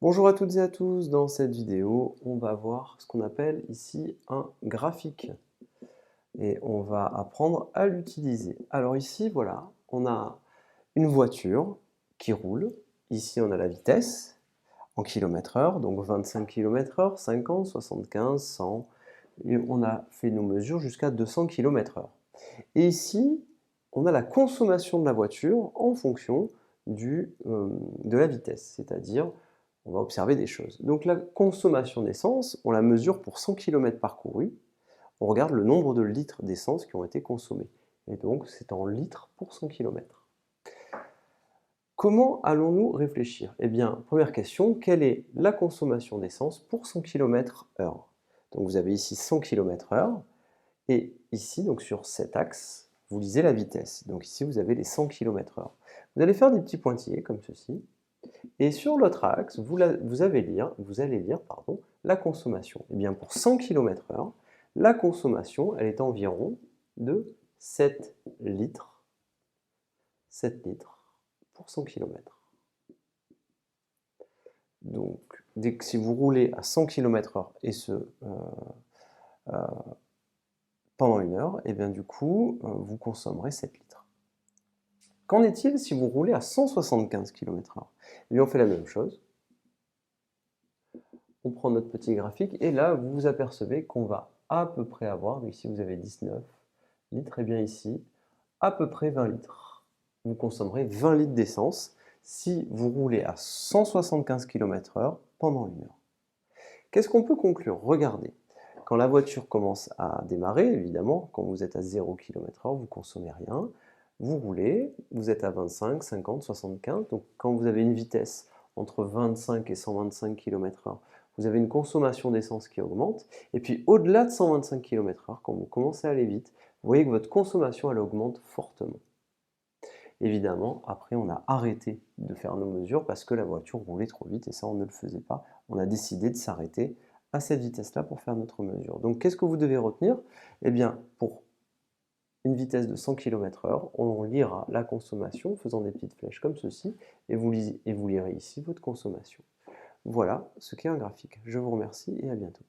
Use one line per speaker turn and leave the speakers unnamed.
Bonjour à toutes et à tous, dans cette vidéo, on va voir ce qu'on appelle ici un graphique et on va apprendre à l'utiliser. Alors ici, voilà, on a une voiture qui roule. Ici, on a la vitesse en kilomètres-heure, donc 25 km/h, 50, 75, 100, et on a fait nos mesures jusqu'à 200 km/h. Et ici, on a la consommation de la voiture en fonction de la vitesse, c'est-à-dire on va observer des choses. Donc la consommation d'essence, on la mesure pour 100 km parcourus, on regarde le nombre de litres d'essence qui ont été consommés. Et donc c'est en litres pour 100 km. Comment allons-nous réfléchir? Eh bien, première question, quelle est la consommation d'essence pour 100 km/h? Donc vous avez ici 100 km/h, et ici, donc sur cet axe, vous lisez la vitesse. Donc ici, vous avez les 100 km/h. Vous allez faire des petits pointillés comme ceci. Et sur l'autre axe, vous allez lire la consommation. Et bien pour 100 km/h, la consommation, elle est environ de 7 litres, 7 litres pour 100 km. Donc, si vous roulez à 100 km/h et euh, pendant une heure, et bien du coup, vous consommerez 7 litres. Qu'en est-il si vous roulez à 175 km/h? Eh bien, on fait la même chose. On prend notre petit graphique et là, vous vous apercevez qu'on va à peu près avoir, ici vous avez 19 litres, et bien ici, à peu près 20 litres. Vous consommerez 20 litres d'essence si vous roulez à 175 km/h pendant une heure. Qu'est-ce qu'on peut conclure? Regardez, quand la voiture commence à démarrer, évidemment, quand vous êtes à 0 km/h, vous ne consommez rien, vous roulez, vous êtes à 25, 50, 75, donc quand vous avez une vitesse entre 25 et 125 km/h, vous avez une consommation d'essence qui augmente, et puis au-delà de 125 km/h, quand vous commencez à aller vite, vous voyez que votre consommation elle augmente fortement. Évidemment, après on a arrêté de faire nos mesures parce que la voiture roulait trop vite et ça on ne le faisait pas. On a décidé de s'arrêter à cette vitesse-là pour faire notre mesure. Donc qu'est-ce que vous devez retenir? Eh bien, pour une vitesse de 100 km/h, on lira la consommation en faisant des petites flèches comme ceci et vous lirez ici votre consommation. Voilà ce qu'est un graphique. Je vous remercie et à bientôt.